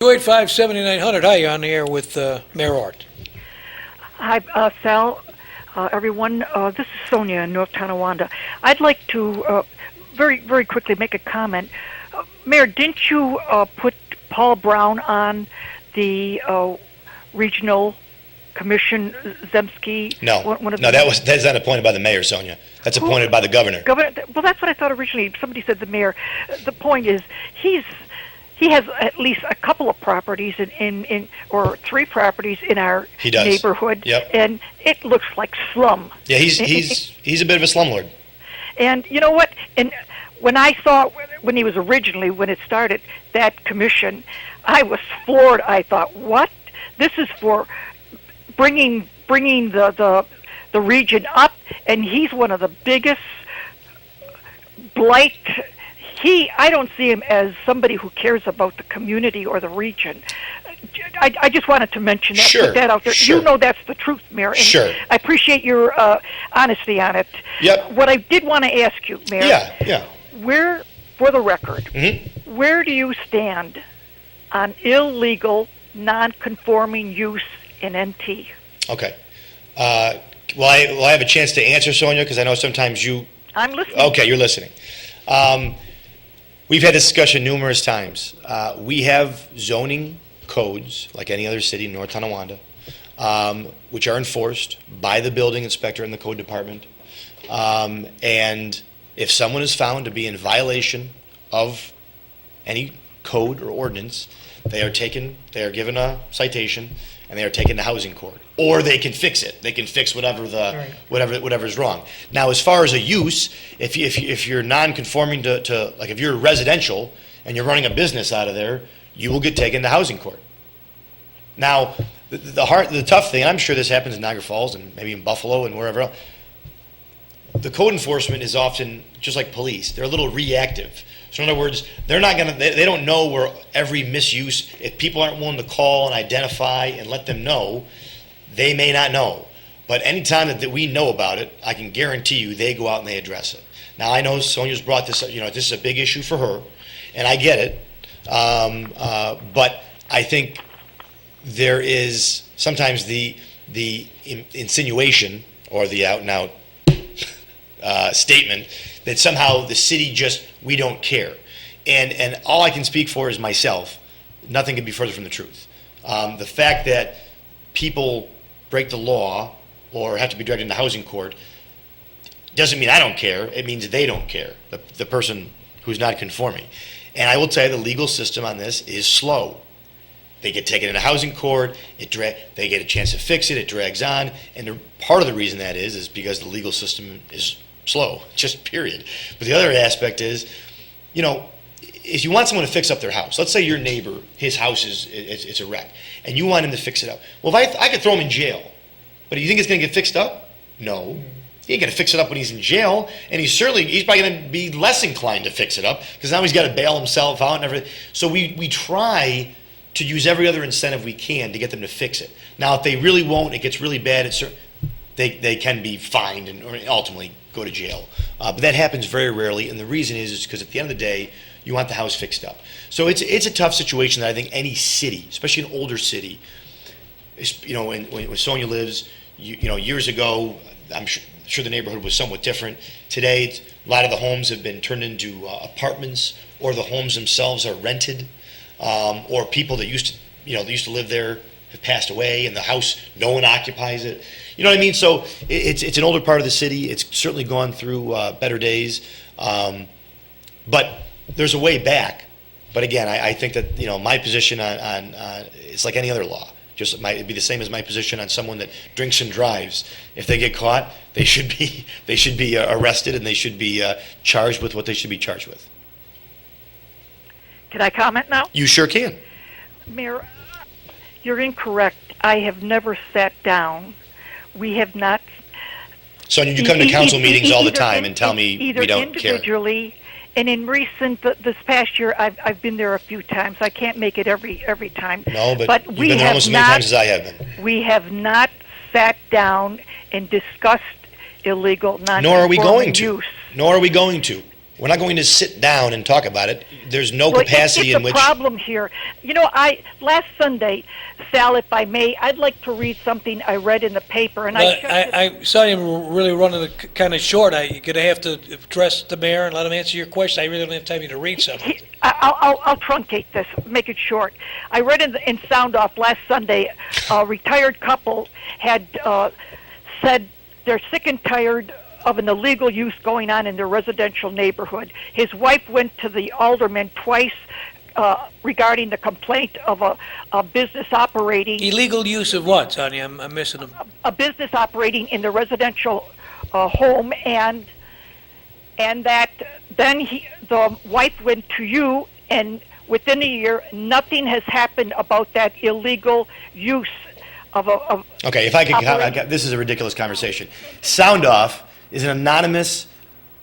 285-7900, hi, you're on the air with Mayor Ortt. Hi, Sal, everyone. This is Sonia in North Tonawanda. I'd like to very, very quickly make a comment. Mayor, didn't you put Paul Brown on the regional commission, Zemsky? No, that's not appointed by the mayor, Sonia. That's appointed by the governor. Well, that's what I thought originally. Somebody said the mayor. The point is, he has at least a couple of properties or three properties in our neighborhood. Yep. And it looks like slum. Yeah, he's a bit of a slumlord. And you know what? And when I saw when it started that commission, I was floored. I thought, what? This is for bringing the region up, and he's one of the biggest blight. I don't see him as somebody who cares about the community or the region. I just wanted to mention that, Sure, put that out there. sure. You know that's the truth, Mayor. And Sure. I appreciate your honesty on it. Yep. What I did want to ask you, Mayor. Yeah. Where, for the record, Mm-hmm. where do you stand on illegal, non-conforming use in NT? Okay. Will I have a chance to answer, Sonia? Because I know sometimes you... I'm listening. Okay, you're listening. We've had this discussion numerous times. We have zoning codes, like any other city in North Tonawanda, which are enforced by the building inspector and the code department. And if someone is found to be in violation of any code or ordinance, they are given a citation, and they are taken to housing court. Or they can fix it. They can fix whatever is wrong. Now, as far as a use, if you're non-conforming to like if you're residential and you're running a business out of there, you will get taken to housing court. Now, the tough thing, and I'm sure this happens in Niagara Falls and maybe in Buffalo and wherever else, the code enforcement is often just like police. They're a little reactive. So in other words, they don't know where every misuse, if people aren't willing to call and identify and let them know, they may not know. But anytime that we know about it, I can guarantee you they go out and they address it. Now, I know Sonia's brought this up, this is a big issue for her, and I get it. But I think there is sometimes the insinuation or the out-and-out statement that somehow the city we don't care. And all I can speak for is myself. Nothing could be further from the truth. The fact that people break the law or have to be dragged into housing court doesn't mean I don't care. It means they don't care, the person who's not conforming. And I will tell you the legal system on this is slow. They get taken into housing court, they get a chance to fix it, it drags on, and part of the reason that is because the legal system is slow, just period. But the other aspect is, if you want someone to fix up their house, let's say your neighbor, his house is a wreck, and you want him to fix it up. Well, if I could throw him in jail, but do you think it's going to get fixed up? No. He ain't going to fix it up when he's in jail, and he's probably going to be less inclined to fix it up, because now he's got to bail himself out and everything. So we try to use every other incentive we can to get them to fix it. Now, if they really won't, it gets really bad, they can be fined or ultimately go to jail. But that happens very rarely, and the reason is because at the end of the day, you want the house fixed up. So it's a tough situation that I think any city, especially an older city, when Sonia lives, years ago, I'm sure the neighborhood was somewhat different. Today, a lot of the homes have been turned into apartments, or the homes themselves are rented, or people that used to live there have passed away, and the house, no one occupies it. You know what I mean? So it's an older part of the city. It's certainly gone through better days, but there's a way back. But again, I think that my position on it's like any other law. It'd be the same as my position on someone that drinks and drives. If they get caught, they should be arrested, and they should be charged with what they should be charged with. Can I comment now? You sure can. Mayor, you're incorrect. I have never sat down. We have not. Sonia, you come to council meetings all the time and tell me we don't care. Individually, and in this past year, I've been there a few times. I can't make it every time. No, but you've been there almost as many times as I have been. We have not sat down and discussed illegal non-conforming Nor are we going to. use. Nor are we going to. We're not going to sit down and talk about it. There's no Well, capacity it's in a which. problem here. Last Sunday, Sal, if I may, I'd like to read something I read in the paper, and But I saw you really running it kind of short. You're going to have to address the mayor and let him answer your question. I really don't have time to read something. I'll truncate this, make it short. I read in Sound Off last Sunday, a retired couple had said they're sick and tired of an illegal use going on in their residential neighborhood. His wife went to the alderman twice regarding the complaint of a business operating. Illegal use of what, Tanya? I'm missing them. A business operating in the residential home, and that then the wife went to you, and within a year, nothing has happened about that illegal use of a. Okay, if I could, this is a ridiculous conversation. Sound Off is an anonymous,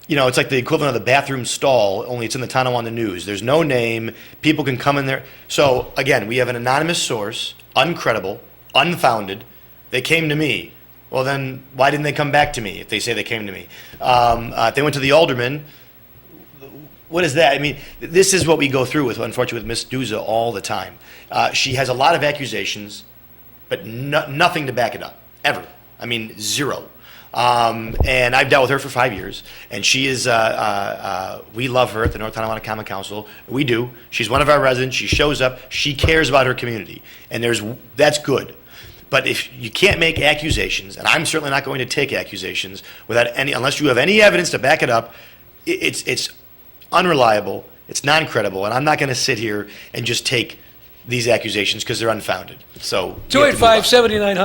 it's like the equivalent of the bathroom stall, only it's in the Tonawanda News. There's no name. People can come in there. So, again, we have an anonymous source, uncredible, unfounded. They came to me. Well, then, why didn't they come back to me if they say they came to me? If they went to the alderman, what is that? I mean, this is what we go through with, unfortunately, with Ms. Duza all the time. She has a lot of accusations, but nothing to back it up, ever. I mean, zero. And I've dealt with her for 5 years, and she is, we love her at the North Tonawanda Common Council. We do. She's one of our residents. She shows up. She cares about her community, and that's good. But if you can't make accusations, and I'm certainly not going to take accusations unless you have any evidence to back it up, it's unreliable, it's non-credible, and I'm not going to sit here and just take these accusations because they're unfounded. So 285-7900.